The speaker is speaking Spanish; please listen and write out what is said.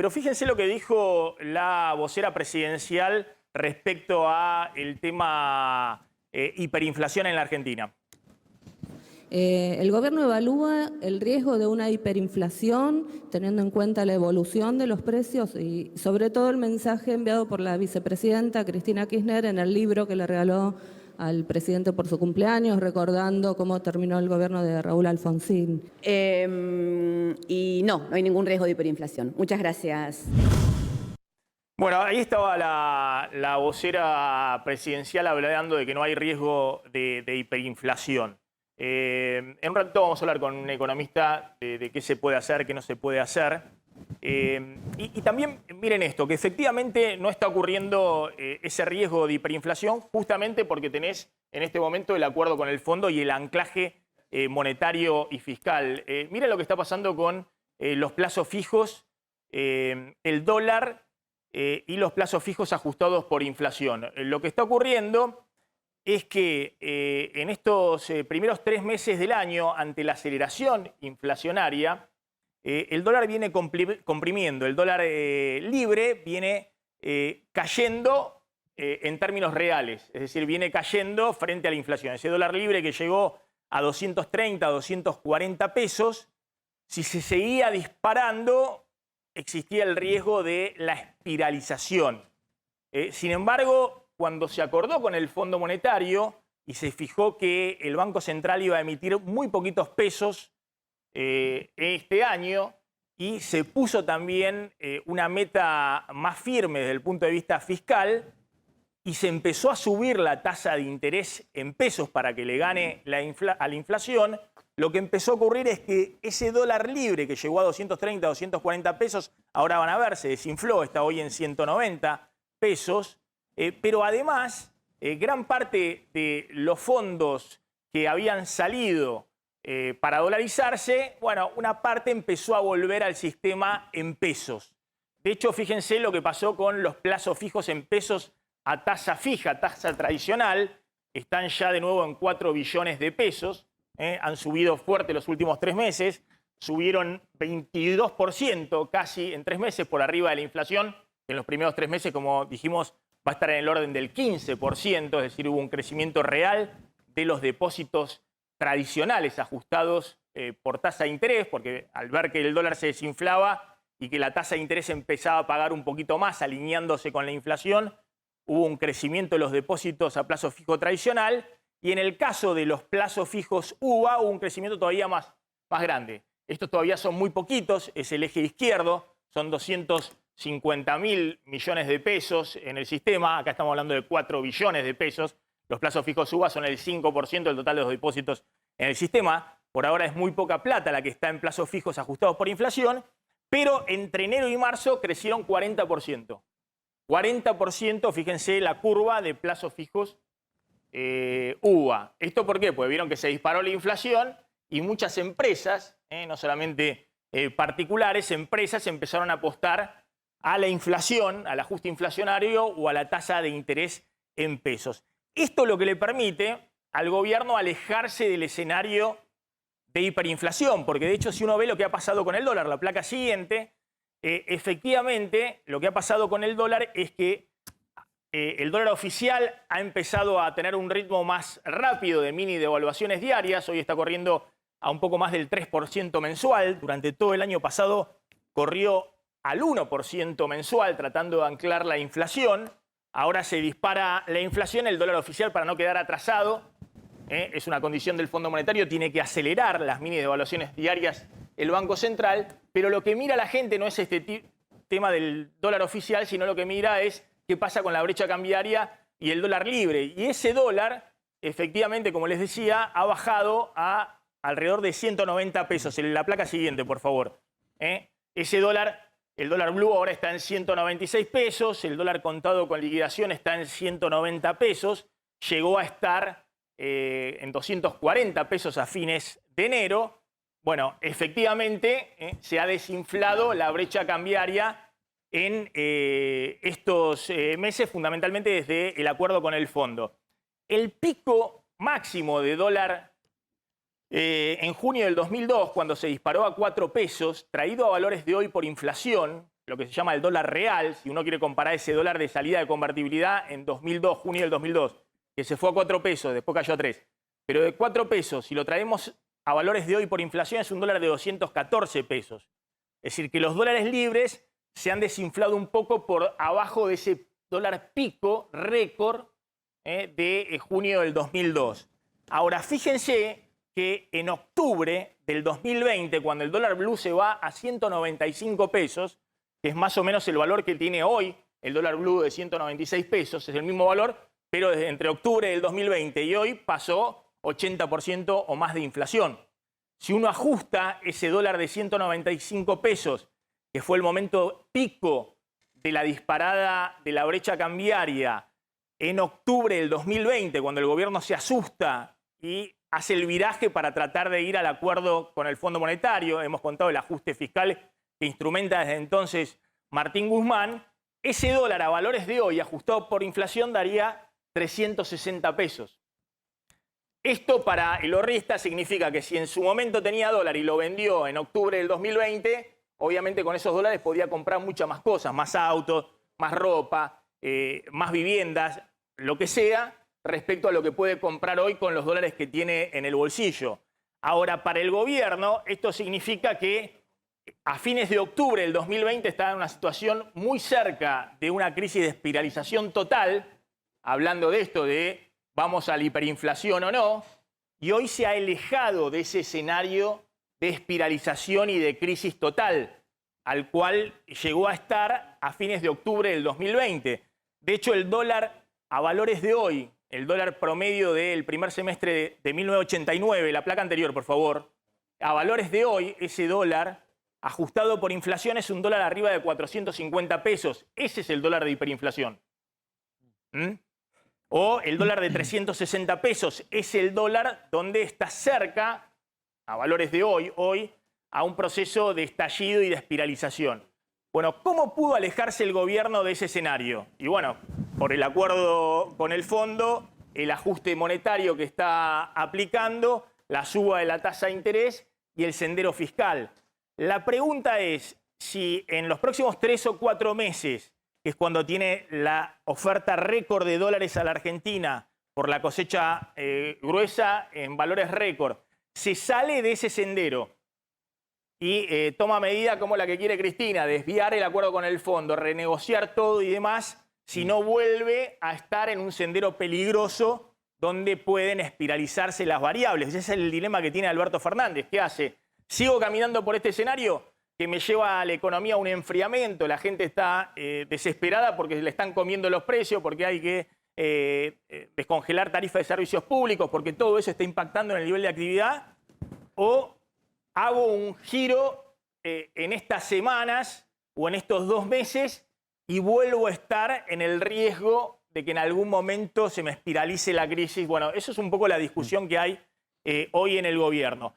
Pero fíjense lo que dijo la vocera presidencial respecto a el tema hiperinflación en la Argentina. El gobierno evalúa el riesgo de una hiperinflación, teniendo en cuenta la evolución de los precios y sobre todo el mensaje enviado por la vicepresidenta Cristina Kirchner en el libro que le regaló al presidente por su cumpleaños, recordando cómo terminó el gobierno de Raúl Alfonsín. Y no hay ningún riesgo de hiperinflación. Muchas gracias. Bueno, ahí estaba la vocera presidencial hablando de que no hay riesgo de hiperinflación. En un rato vamos a hablar con un economista de qué se puede hacer, qué no se puede hacer. Y también miren esto, que efectivamente no está ocurriendo ese riesgo de hiperinflación justamente porque tenés en este momento el acuerdo con el fondo y el anclaje monetario y fiscal. Miren lo que está pasando con los plazos fijos, el dólar y los plazos fijos ajustados por inflación. Lo que está ocurriendo es que en estos primeros 3 meses del año, ante la aceleración inflacionaria, el dólar viene comprimiendo, el dólar libre viene cayendo en términos reales, es decir, viene cayendo frente a la inflación. Ese dólar libre que llegó a 230, 240 pesos, si se seguía disparando, existía el riesgo de la espiralización. Sin embargo, cuando se acordó con el Fondo Monetario y se fijó que el Banco Central iba a emitir muy poquitos pesos este año y se puso también una meta más firme desde el punto de vista fiscal y se empezó a subir la tasa de interés en pesos para que le gane a la inflación, lo que empezó a ocurrir es que ese dólar libre que llegó a 230, 240 pesos, ahora van a ver, se desinfló, está hoy en 190 pesos, pero además gran parte de los fondos que habían salido para dolarizarse, bueno, una parte empezó a volver al sistema en pesos. De hecho, fíjense lo que pasó con los plazos fijos en pesos a tasa fija, tasa tradicional, están ya de nuevo en 4 billones de pesos, han subido fuerte los últimos 3 meses, subieron 22% casi en 3 meses por arriba de la inflación, en los primeros 3 meses, como dijimos, va a estar en el orden del 15%, es decir, hubo un crecimiento real de los depósitos tradicionales ajustados por tasa de interés, porque al ver que el dólar se desinflaba y que la tasa de interés empezaba a pagar un poquito más, alineándose con la inflación, hubo un crecimiento de los depósitos a plazo fijo tradicional, y en el caso de los plazos fijos UVA hubo un crecimiento todavía más grande. Estos todavía son muy poquitos, es el eje izquierdo, son 250.000 millones de pesos en el sistema, acá estamos hablando de 4 billones de pesos, los plazos fijos UVA son el 5% del total de los depósitos en el sistema, por ahora es muy poca plata la que está en plazos fijos ajustados por inflación, pero entre enero y marzo crecieron 40%. 40%, fíjense la curva de plazos fijos UVA. ¿Esto por qué? Pues vieron que se disparó la inflación y muchas empresas, no solamente particulares, empresas empezaron a apostar a la inflación, al ajuste inflacionario o a la tasa de interés en pesos. Esto es lo que le permite al gobierno alejarse del escenario de hiperinflación, porque de hecho si uno ve lo que ha pasado con el dólar, la placa siguiente, efectivamente lo que ha pasado con el dólar es que el dólar oficial ha empezado a tener un ritmo más rápido de mini devaluaciones diarias, hoy está corriendo a un poco más del 3% mensual, durante todo el año pasado corrió al 1% mensual tratando de anclar la inflación, ahora se dispara la inflación, el dólar oficial para no quedar atrasado, es una condición del Fondo Monetario, tiene que acelerar las mini devaluaciones diarias el Banco Central, pero lo que mira la gente no es este tema del dólar oficial, sino lo que mira es qué pasa con la brecha cambiaria y el dólar libre. Y ese dólar, efectivamente, como les decía, ha bajado a alrededor de 190 pesos. En la placa siguiente, por favor. Ese dólar, el dólar blue ahora está en 196 pesos, el dólar contado con liquidación está en 190 pesos, llegó a estar en 240 pesos a fines de enero. Bueno, efectivamente se ha desinflado la brecha cambiaria en estos meses, fundamentalmente desde el acuerdo con el fondo. El pico máximo de dólar en junio del 2002, cuando se disparó a 4 pesos, traído a valores de hoy por inflación, lo que se llama el dólar real, si uno quiere comparar ese dólar de salida de convertibilidad en 2002, junio del 2002, que se fue a 4 pesos, después cayó a 3. Pero de 4 pesos, si lo traemos a valores de hoy por inflación, es un dólar de 214 pesos. Es decir, que los dólares libres se han desinflado un poco por abajo de ese dólar pico, récord, de junio del 2002. Ahora, fíjense que en octubre del 2020, cuando el dólar blue se va a 195 pesos, que es más o menos el valor que tiene hoy el dólar blue de 196 pesos, es el mismo valor, pero desde entre octubre del 2020 y hoy pasó 80% o más de inflación. Si uno ajusta ese dólar de 195 pesos, que fue el momento pico de la disparada de la brecha cambiaria en octubre del 2020, cuando el gobierno se asusta y hace el viraje para tratar de ir al acuerdo con el Fondo Monetario, hemos contado el ajuste fiscal que instrumenta desde entonces Martín Guzmán, ese dólar a valores de hoy, ajustado por inflación, daría 360 pesos. Esto para el ahorrista significa que si en su momento tenía dólar y lo vendió en octubre del 2020, obviamente con esos dólares podía comprar muchas más cosas, más autos, más ropa, más viviendas, lo que sea, respecto a lo que puede comprar hoy con los dólares que tiene en el bolsillo. Ahora, para el gobierno, esto significa que a fines de octubre del 2020 estaba en una situación muy cerca de una crisis de espiralización total, hablando de esto de vamos a la hiperinflación o no, y hoy se ha alejado de ese escenario de espiralización y de crisis total, al cual llegó a estar a fines de octubre del 2020. De hecho, el dólar a valores de hoy, el dólar promedio del primer semestre de 1989, la placa anterior, por favor, a valores de hoy, ese dólar ajustado por inflación es un dólar arriba de 450 pesos. Ese es el dólar de hiperinflación. O el dólar de 360 pesos es el dólar donde está cerca, a valores de hoy, a un proceso de estallido y de espiralización. Bueno, ¿cómo pudo alejarse el gobierno de ese escenario? Y bueno, por el acuerdo con el fondo, el ajuste monetario que está aplicando, la suba de la tasa de interés y el sendero fiscal. La pregunta es si en los próximos 3 o 4 meses, que es cuando tiene la oferta récord de dólares a la Argentina por la cosecha gruesa en valores récord, se sale de ese sendero y toma medida como la que quiere Cristina, desviar el acuerdo con el fondo, renegociar todo y demás, si no vuelve a estar en un sendero peligroso donde pueden espiralizarse las variables. Ese es el dilema que tiene Alberto Fernández. ¿Qué hace? ¿Sigo caminando por este escenario que me lleva a la economía a un enfriamiento? La gente está desesperada porque le están comiendo los precios, porque hay que descongelar tarifas de servicios públicos, porque todo eso está impactando en el nivel de actividad. ¿O hago un giro en estas semanas o en estos 2 meses y vuelvo a estar en el riesgo de que en algún momento se me espiralice la crisis? Bueno, eso es un poco la discusión que hay hoy en el gobierno.